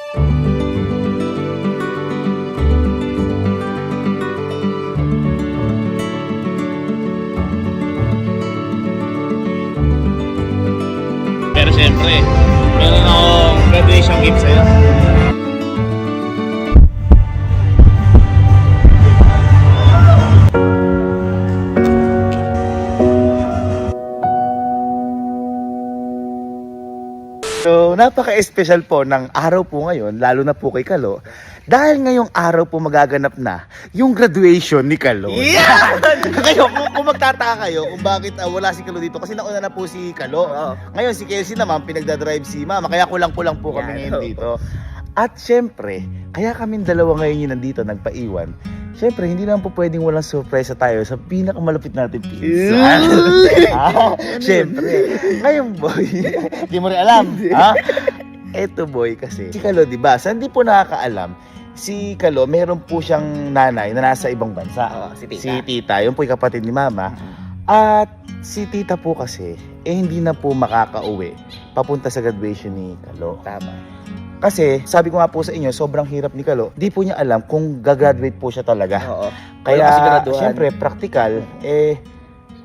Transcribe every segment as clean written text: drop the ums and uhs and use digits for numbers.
Pero siyempre, meron akong graduation gift sa'yo. So, napaka-espesyal po ng araw po ngayon, lalo na po kay Kalo, dahil ngayong araw po magaganap na yung graduation ni Kalo. Yeah! Kayo, kung magtataka kayo kung bakit wala si Kalo dito, kasi nauna na po si Kalo. Ngayon si Kelsey naman, pinagdadrive si Mama, kaya kulang-kulang po kami ngayon dito. At syempre, kaya kaming dalawa ngayon yung nandito, nagpaiwan. Syempre, hindi naman po pwedeng walang surprise tayo sa pinakamalapit natin pinsan. Syempre. Ngayon, boy, hindi mo rin alam. Eto, boy, kasi si Kalo, di ba? Sa hindi po nakakaalam, si Kalo, meron po siyang nanay na nasa ibang bansa. Si Tita. Si Tita, yun po yung kapatid ni Mama. At si Tita po kasi, hindi na po makakauwi papunta sa graduation ni Kalo. Tama. Kasi, sabi ko nga po sa inyo, sobrang hirap ni Kalo. Di po niya alam kung gagraduate po siya talaga. Oo. Kaya, siyempre, practical,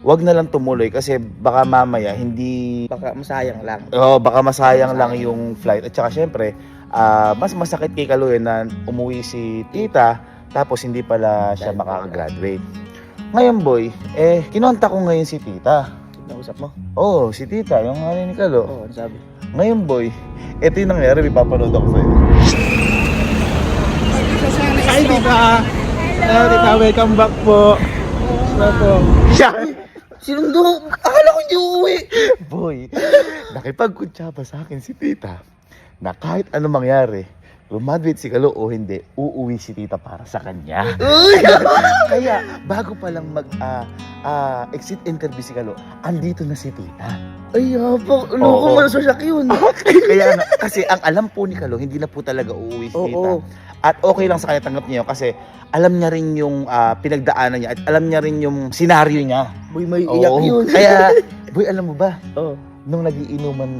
wag na lang tumuloy kasi baka mamaya hindi... Baka masayang lang. baka masayang lang yung flight. At saka, siyempre, mas masakit kay Kalo na umuwi si Tita, tapos hindi pala siya makakagraduate. Ngayon, boy, kinontak ko ngayon si Tita. Nausap mo? Oo, si Tita, yung ano ni Kalo. Oo, ano sabi? Ngayon, boy, ito yung nangyari, may papanood ako sa'yo. Hi, Tita! Hello, Tita. Welcome back po. Hello po. Sinundo! Akala ko hindi uuwi! Boy, nakipagkuntsaba sa akin si Tita na kahit ano mangyari, graduate si Kalo o hindi, uuwi si Tita para sa kanya. Kaya, bago pa lang exit interview si Kalo, andito na si Tita. Ay, habang ano ko Oo. masasak yun. Kaya nga, kasi ang alam po ni Kalo, hindi na po talaga uuwi si Tita. Oo. At okay lang sa kanya, tanggap niya yun kasi alam niya rin yung pinagdaanan niya at alam niya rin yung senaryo niya. Boy, may iyak Oo. yun. Kaya, boy, alam mo ba, Oo. nung nagiinuman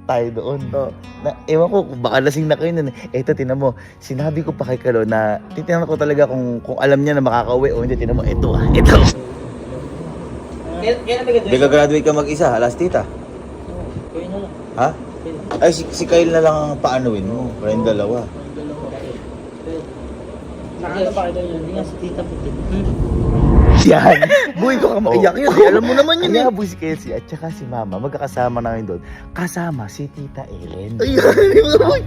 tayo doon, Oo. na, ewan ko, baka lasing na kayo nun. Eto, tinan mo, sinabi ko pa kay Kalo na titignan ko talaga kung alam niya na makakauwi o hindi. Tinan mo, ito. Hindi ka graduate ka mag-isa, alas Tita. Kuya na lang. Ha? Ay, si Kyle na lang ang paanuin mo, kayong dalawa. Nakita pa kita yun. Hindi nga si Tita puti. Yan. Boy, baka maiyak yun. Oo. Alam mo naman yun eh. Kaya si Kelsey at saka si Mama, magkakasama na ngayon doon. Kasama si Tita Ellen. Ay, boy.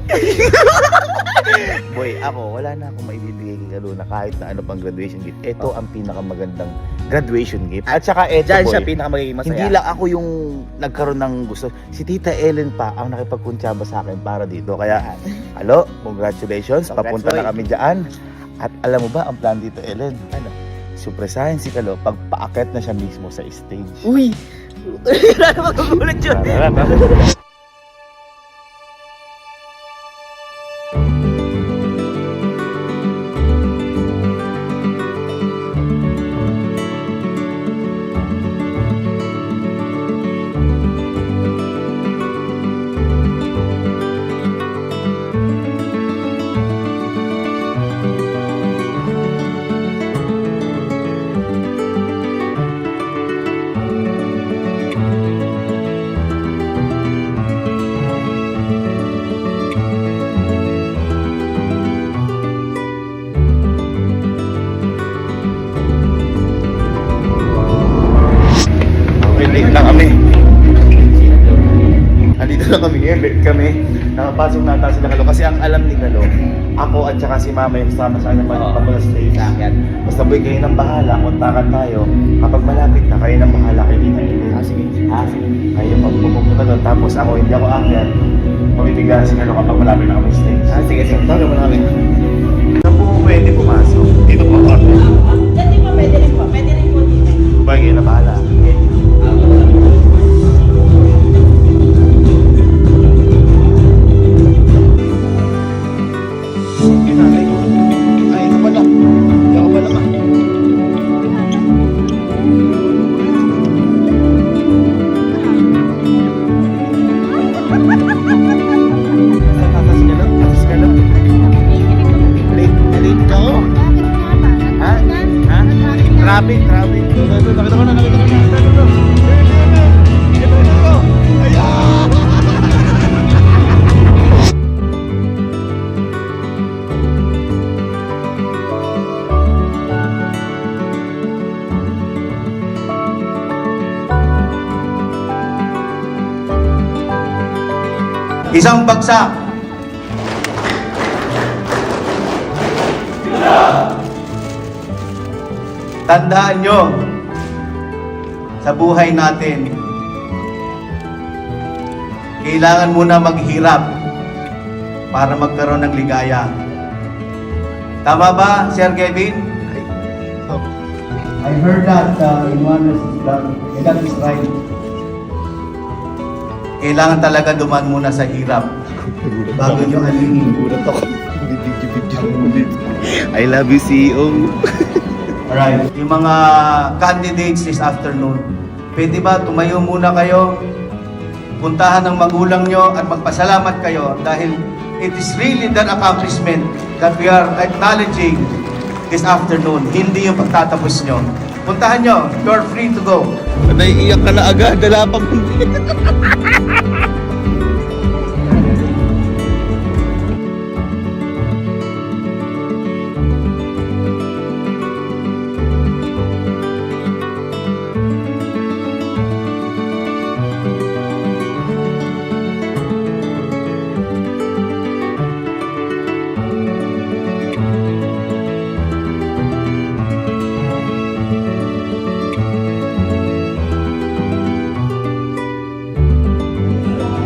Boy, ako, wala na akong maibibigay kay Kalo na kahit na ano pang graduation gift. Ito ang pinakamagandang graduation gift. At saka ito, Diyan boy, siya pinakamagiging masaya. hindi lang ako yung nagkaroon ng gusto. Si Tita Ellen pa ang nakipagkuntsaba sa akin para dito. Kaya, halo, congratulations. Congrats, Papunta boy. na kami dyan. At alam mo ba ang plan dito, Ellen? Ano? Supresahin si Kalo pag paakit na siya mismo sa stage. Uy! Wala na magugulat yun. Late na kami. Nandito na kami ngayon, late kami. Nakapasok na ata sila Kalo. Kasi ang alam ni Kalo, ako at saka si Mama yung sama sa kanya pa stage. Basta boy, kayo nang bahala, kontakan tayo. Kapag malapit na, kayo nang bahala kay Tita Ellen. Sige. Kayo magpupunta doon. Tapos ako, hindi ako akyat. Pamibigyan si Kalo kapag malapit na kami stage. Sige. Tawag mo namin. Saan po pwede pumasok? Dito po ako. Hindi po, pwede rin po. Pwede rin po dito. Bagay, kayo na bahala. Ay, ito pala. Hindi ako pala ma. Tatas ka lang. Isang bagsak. Tandaan nyo, sa buhay natin, kailangan muna maghirap para magkaroon ng ligaya. Tama ba, Sir Kevin? I heard that in one of his vlog, and that is right. Kailangan talaga dumaan muna sa hirap bago nyo alingin. Gulat ako. Video. I love you, CEO. Alright, yung mga candidates this afternoon, pwede ba tumayo muna kayo, puntahan ng magulang nyo at magpasalamat kayo dahil it is really that accomplishment that we are acknowledging this afternoon, hindi yung pagtatapos nyo. Puntahan nyo, you're free to go. Naiiyak ka na agad. Dala pang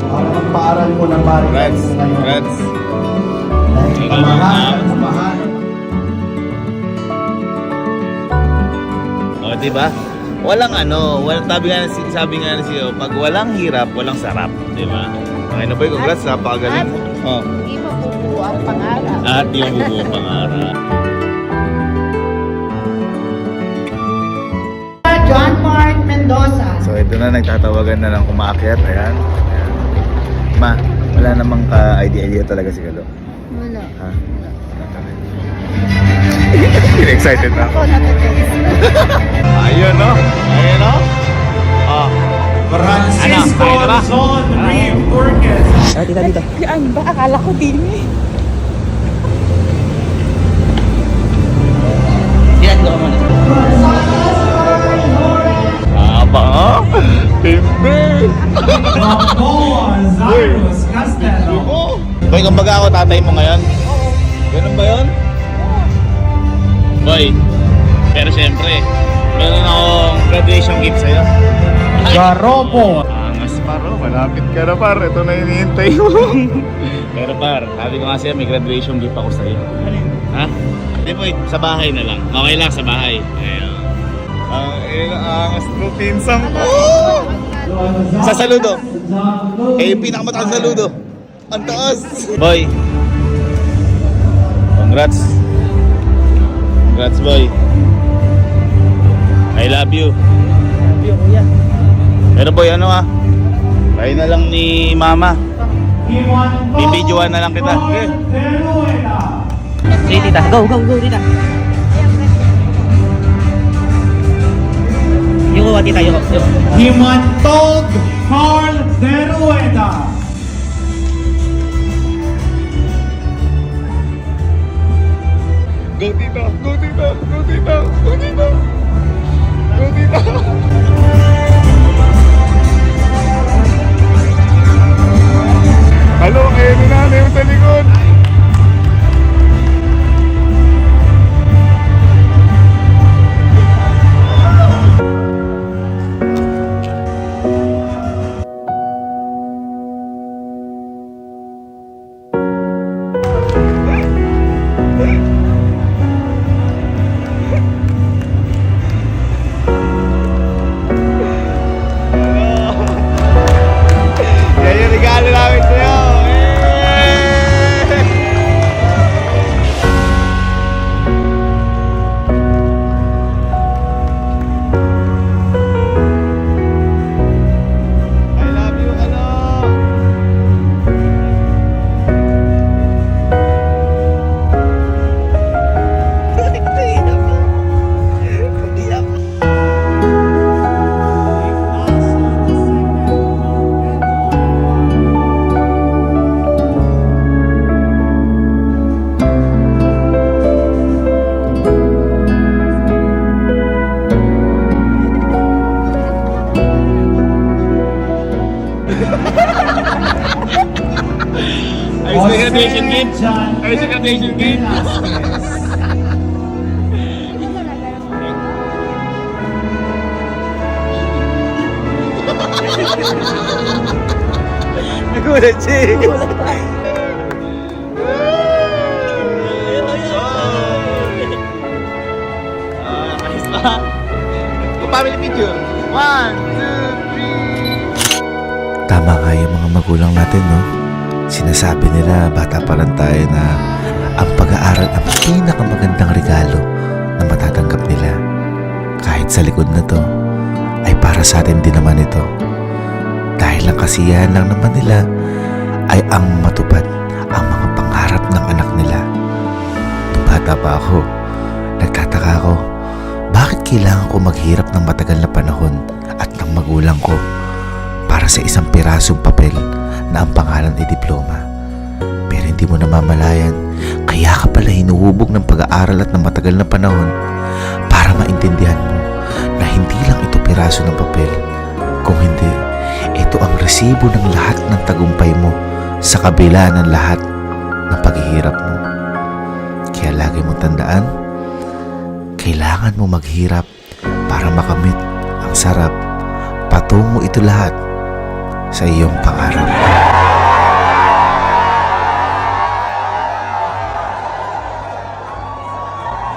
Para magpaaral mo ng bari Congrats. Congrats. Dahil kamahalan. O, diba? Walang sabi nga na siya, pag walang hirap, walang sarap. Diba? Okay na boy, congrats, napakagaling. Oh. Hindi mabubuo ang pangarap. At yung bubuo pangarap. John Mark Mendoza. So ito na, nagtatawagan na lang kumaakyat. Ayan. Ayan. Ma, wala namang ka-idea talaga si Kalo. Wala. Ha? Excited na ako. Ako natatalis. Ayun, no? Ayun, no? Oh. Francisco Ano? Zon Reburgues. dito. Yan ba? Akala ko din eh. Diyan ko muna. Aba, timbre. Rambo Zarus Castelo. Boy, kumbaga ako tatay mo ngayon. Ganun ba yun? Boy, pero syempre, meron akong graduation gift sa'yo. Garopo. Angas paro, malapit ka na par. Ito na hinihintay mo. Pero par, sabi ko nga sa'yo, may graduation gift ako sa'yo. Ha? Hindi boy, sa bahay na lang. Okay lang sa bahay. Ayun. Angas mo, pinsang ko. Sa saludo. Eh, yung pinakamataas sa saludo. Ang taas. Boy. Congrats. Congrats, boy. I love you. Pero boy, ano tayo na lang ni mama. Bibidyoan na lang kita. Okay. Sige, tita. Go, tita. Yung tita, yung. Himantog Carl Derueda. Go tita, go tita, go tita, go tita. Go tita. Halo, kayo ni nanay mo sa likod. Ayos na graduation gift. John Ayos na graduation gift. Nagulat siya eh. Ayos pa. Family picture. 1, 2, 3. Tama nga yung mga magulang natin, no? Sinasabi nila, bata pa lang tayo na ang pag-aaral ang pinakamagandang regalo na matatanggap nila. Kahit sa likod na to, ay para sa atin din naman ito. Dahil ang kasiyahan lang naman nila ay ang matupad ang mga pangarap ng anak nila. Nung bata pa ako, nagtataka ako, bakit kailangan ko maghirap ng matagal na panahon at ng magulang ko para sa isang pirasong papel na ang pangalan ay diploma? Pero hindi mo namamalayan, kaya ka pala hinuhubog ng pag-aaral at ng matagal na panahon para maintindihan mo na hindi lang ito piraso ng papel, kung hindi, ito ang resibo ng lahat ng tagumpay mo sa kabila ng lahat ng paghihirap mo. Kaya lagi mong tandaan, kailangan mo maghirap para makamit ang sarap. Patungo ito lahat sa iyong pangarap.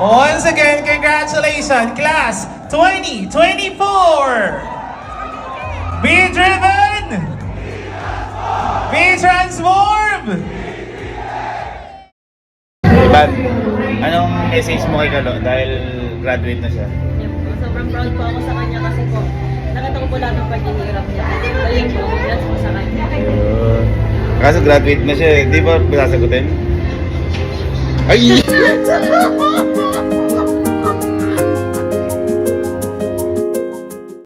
Once again, congratulations, class 2024! Be driven! Be transformed! Iban, anong message mo kay Kalo dahil graduate na siya? Yun po. Sobrang proud po ako sa kanya kasi po, nakita ko po lahat ng paghihirap niya. Ayun po, congrats po sa kanya. Kaso graduate na siya eh. Di ba sasagutin? Ay!